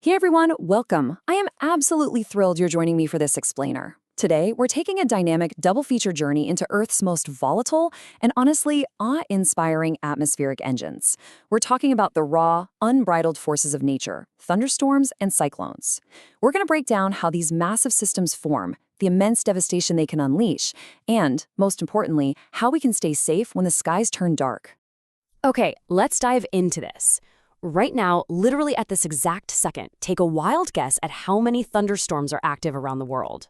Hey everyone, welcome. I am absolutely thrilled you're joining me for this explainer. Today, we're taking a dynamic double feature journey into Earth's most volatile and honestly awe-inspiring atmospheric engines. We're talking about the raw, unbridled forces of nature, thunderstorms and cyclones. We're going to break down how these massive systems form, the immense devastation they can unleash, and, most importantly, how we can stay safe when the skies turn dark. Okay, let's dive into this. Right now, literally at this exact second, take a wild guess at how many thunderstorms are active around the world.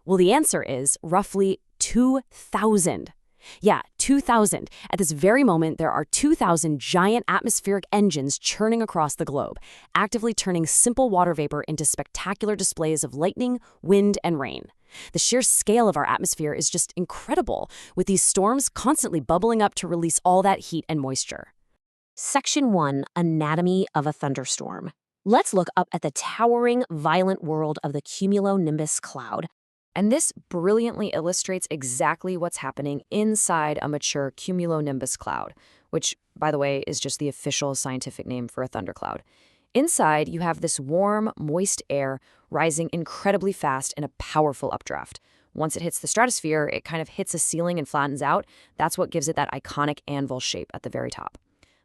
Well, the answer is roughly 2,000. Yeah, 2,000. At this very moment, there are 2,000 giant atmospheric engines churning across the globe, actively turning simple water vapor into spectacular displays of lightning, wind, and rain. The sheer scale of our atmosphere is just incredible, with these storms constantly bubbling up to release all that heat and moisture. Section 1, Anatomy of a Thunderstorm. Let's look up at the towering, violent world of the cumulonimbus cloud. And this brilliantly illustrates exactly what's happening inside a mature cumulonimbus cloud, which, by the way, is just the official scientific name for a thundercloud. Inside, you have this warm, moist air rising incredibly fast in a powerful updraft. Once it hits the stratosphere, it kind of hits a ceiling and flattens out. That's what gives it that iconic anvil shape at the very top.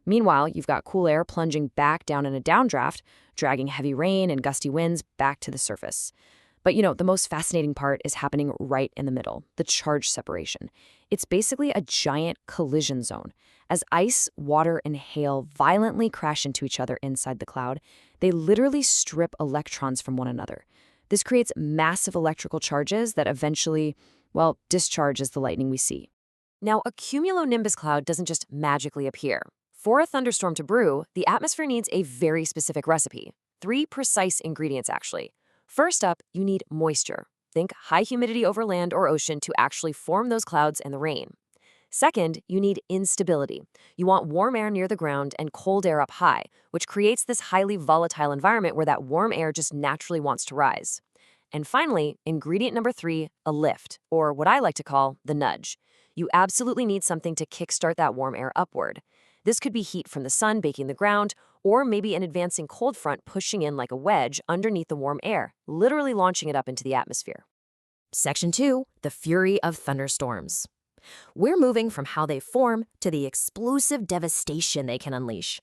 Meanwhile, you've got cool air plunging back down in a downdraft, dragging heavy rain and gusty winds back to the surface. But the most fascinating part is happening right in the middle, the charge separation. It's basically a giant collision zone. As ice, water, and hail violently crash into each other inside the cloud, they literally strip electrons from one another. This creates massive electrical charges that eventually, discharge as the lightning we see. Now, a cumulonimbus cloud doesn't just magically appear. For a thunderstorm to brew, the atmosphere needs a very specific recipe. 3 precise ingredients, actually. First up, you need moisture. Think high humidity over land or ocean to actually form those clouds and the rain. Second, you need instability. You want warm air near the ground and cold air up high, which creates this highly volatile environment where that warm air just naturally wants to rise. And finally, ingredient number 3, a lift, or what I like to call the nudge. You absolutely need something to kickstart that warm air upward. This could be heat from the sun baking the ground, or maybe an advancing cold front pushing in like a wedge underneath the warm air, literally launching it up into the atmosphere. Section 2, the fury of thunderstorms. We're moving from how they form to the explosive devastation they can unleash.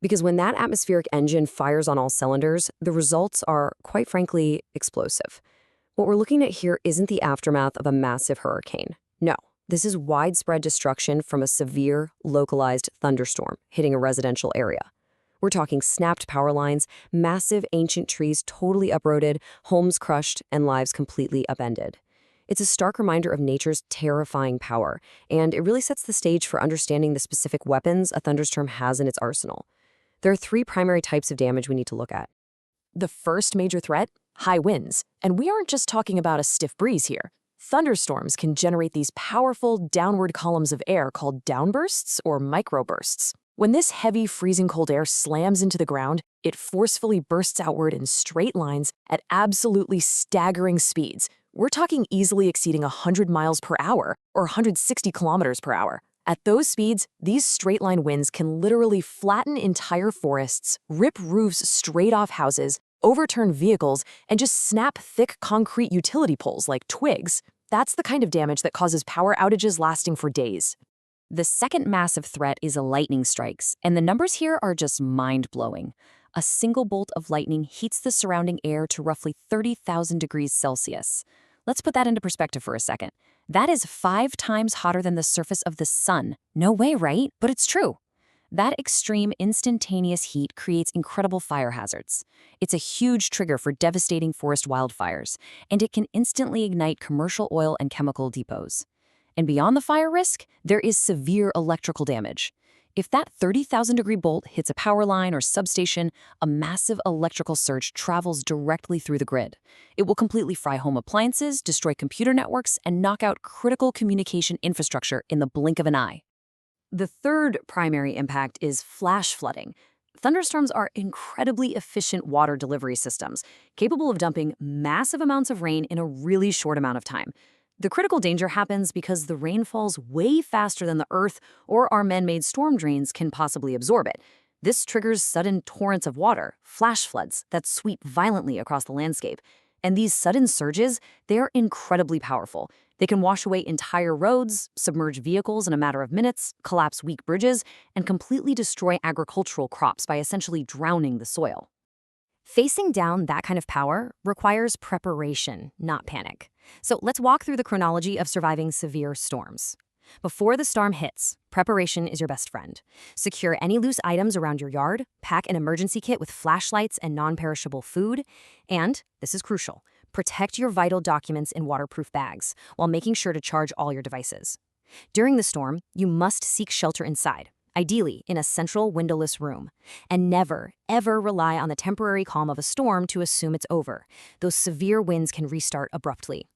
Because when that atmospheric engine fires on all cylinders, the results are, quite frankly, explosive. What we're looking at here isn't the aftermath of a massive hurricane. No. This is widespread destruction from a severe, localized thunderstorm hitting a residential area. We're talking snapped power lines, massive ancient trees totally uprooted, homes crushed, and lives completely upended. It's a stark reminder of nature's terrifying power, and it really sets the stage for understanding the specific weapons a thunderstorm has in its arsenal. There are 3 primary types of damage we need to look at. The first major threat? High winds. And we aren't just talking about a stiff breeze here. Thunderstorms can generate these powerful downward columns of air called downbursts or microbursts. When this heavy, freezing cold air slams into the ground, it forcefully bursts outward in straight lines at absolutely staggering speeds. We're talking easily exceeding 100 miles per hour or 160 kilometers per hour. At those speeds, these straight-line winds can literally flatten entire forests, rip roofs straight off houses, overturn vehicles, and just snap thick concrete utility poles like twigs. That's the kind of damage that causes power outages lasting for days. The second massive threat is lightning strikes, and the numbers here are just mind-blowing. A single bolt of lightning heats the surrounding air to roughly 30,000 degrees Celsius. Let's put that into perspective for a second. That is 5 times hotter than the surface of the sun. No way, right? But it's true. That extreme instantaneous heat creates incredible fire hazards. It's a huge trigger for devastating forest wildfires, and it can instantly ignite commercial oil and chemical depots. And beyond the fire risk, there is severe electrical damage. If that 30,000-degree bolt hits a power line or substation, a massive electrical surge travels directly through the grid. It will completely fry home appliances, destroy computer networks, and knock out critical communication infrastructure in the blink of an eye. The third primary impact is flash flooding. Thunderstorms are incredibly efficient water delivery systems, capable of dumping massive amounts of rain in a really short amount of time. The critical danger happens because the rain falls way faster than the Earth or our man-made storm drains can possibly absorb it. This triggers sudden torrents of water, flash floods, that sweep violently across the landscape. And these sudden surges, they're incredibly powerful. They can wash away entire roads, submerge vehicles in a matter of minutes, collapse weak bridges, and completely destroy agricultural crops by essentially drowning the soil. Facing down that kind of power requires preparation, not panic. So let's walk through the chronology of surviving severe storms. Before the storm hits, preparation is your best friend. Secure any loose items around your yard, pack an emergency kit with flashlights and non-perishable food, and, this is crucial, protect your vital documents in waterproof bags while making sure to charge all your devices. During the storm, you must seek shelter inside, ideally in a central windowless room. And never, ever rely on the temporary calm of a storm to assume it's over. Those severe winds can restart abruptly.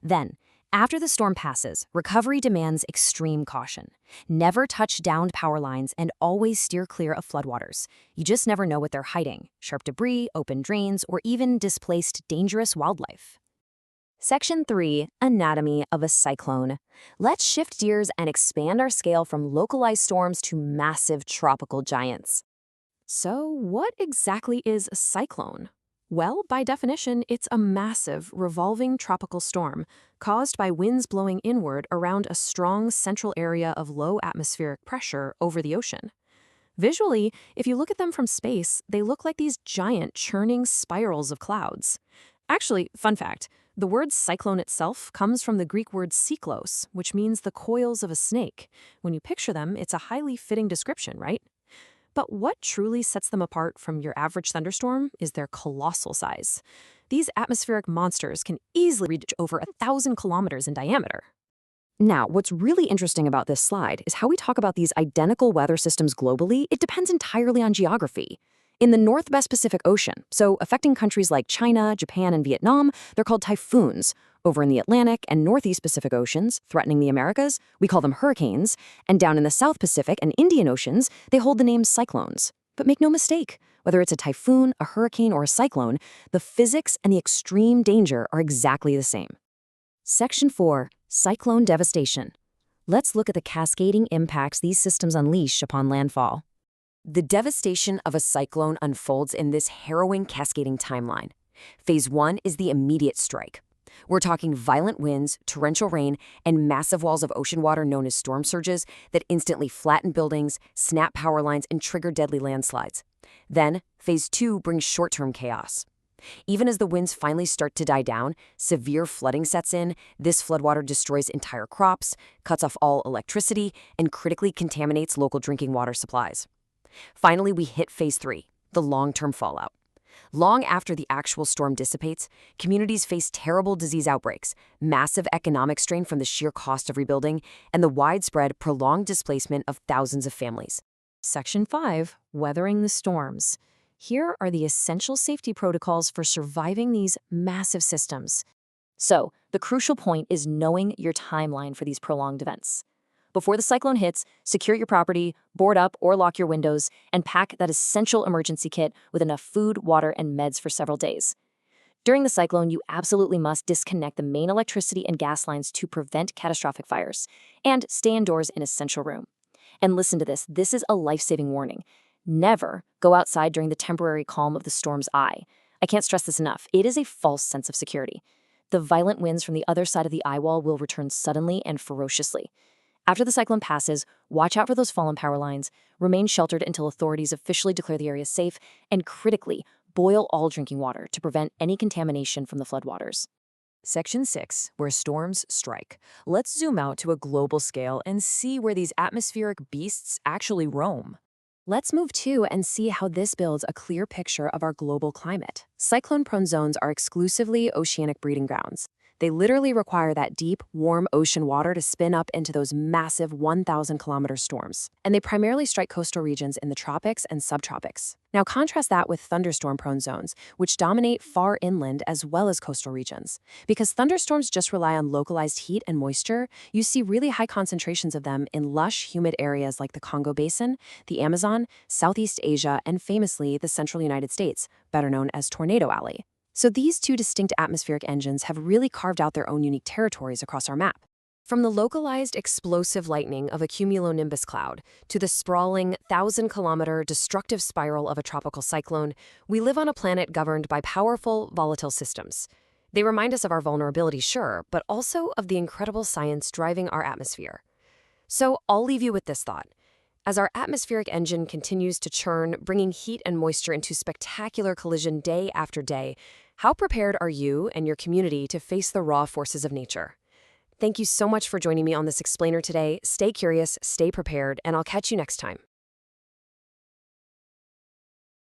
Then, after the storm passes, recovery demands extreme caution. Never touch downed power lines and always steer clear of floodwaters. You just never know what they're hiding: sharp debris, open drains, or even displaced dangerous wildlife. Section 3, Anatomy of a Cyclone. Let's shift gears and expand our scale from localized storms to massive tropical giants. So, what exactly is a cyclone? Well, by definition, it's a massive, revolving tropical storm caused by winds blowing inward around a strong central area of low atmospheric pressure over the ocean. Visually, if you look at them from space, they look like these giant, churning spirals of clouds. Actually, fun fact, the word cyclone itself comes from the Greek word cyclos, which means the coils of a snake. When you picture them, it's a highly fitting description, right? But what truly sets them apart from your average thunderstorm is their colossal size. These atmospheric monsters can easily reach over 1,000 kilometers in diameter. Now, what's really interesting about this slide is how we talk about these identical weather systems globally. It depends entirely on geography. In the Northwest Pacific Ocean, so affecting countries like China, Japan, and Vietnam, they're called typhoons. Over in the Atlantic and Northeast Pacific Oceans, threatening the Americas, we call them hurricanes. And down in the South Pacific and Indian Oceans, they hold the name cyclones. But make no mistake, whether it's a typhoon, a hurricane, or a cyclone, the physics and the extreme danger are exactly the same. Section 4, Cyclone Devastation. Let's look at the cascading impacts these systems unleash upon landfall. The devastation of a cyclone unfolds in this harrowing cascading timeline. Phase 1 is the immediate strike. We're talking violent winds, torrential rain, and massive walls of ocean water known as storm surges that instantly flatten buildings, snap power lines, and trigger deadly landslides. Then, Phase 2 brings short-term chaos. Even as the winds finally start to die down, severe flooding sets in. This floodwater destroys entire crops, cuts off all electricity, and critically contaminates local drinking water supplies. Finally, we hit Phase 3, the long-term fallout. Long after the actual storm dissipates, communities face terrible disease outbreaks, massive economic strain from the sheer cost of rebuilding, and the widespread, prolonged displacement of thousands of families. Section 5, Weathering the Storms. Here are the essential safety protocols for surviving these massive systems. So, the crucial point is knowing your timeline for these prolonged events. Before the cyclone hits, secure your property, board up or lock your windows, and pack that essential emergency kit with enough food, water, and meds for several days. During the cyclone, you absolutely must disconnect the main electricity and gas lines to prevent catastrophic fires, and stay indoors in a central room. And listen to this, this is a life-saving warning. Never go outside during the temporary calm of the storm's eye. I can't stress this enough, it is a false sense of security. The violent winds from the other side of the eye wall will return suddenly and ferociously. After the cyclone passes, watch out for those fallen power lines, remain sheltered until authorities officially declare the area safe, and critically, boil all drinking water to prevent any contamination from the floodwaters. Section 6, where storms strike. Let's zoom out to a global scale and see where these atmospheric beasts actually roam. Let's move to and see how this builds a clear picture of our global climate. Cyclone-prone zones are exclusively oceanic breeding grounds. They literally require that deep, warm ocean water to spin up into those massive 1,000-kilometer storms. And they primarily strike coastal regions in the tropics and subtropics. Now contrast that with thunderstorm-prone zones, which dominate far inland as well as coastal regions. Because thunderstorms just rely on localized heat and moisture, you see really high concentrations of them in lush, humid areas like the Congo Basin, the Amazon, Southeast Asia, and famously the central United States, better known as Tornado Alley. So these two distinct atmospheric engines have really carved out their own unique territories across our map. From the localized explosive lightning of a cumulonimbus cloud to the sprawling 1,000-kilometer destructive spiral of a tropical cyclone, we live on a planet governed by powerful, volatile systems. They remind us of our vulnerability, sure, but also of the incredible science driving our atmosphere. So I'll leave you with this thought. As our atmospheric engine continues to churn, bringing heat and moisture into spectacular collision day after day, how prepared are you and your community to face the raw forces of nature? Thank you so much for joining me on this explainer today. Stay curious, stay prepared, and I'll catch you next time.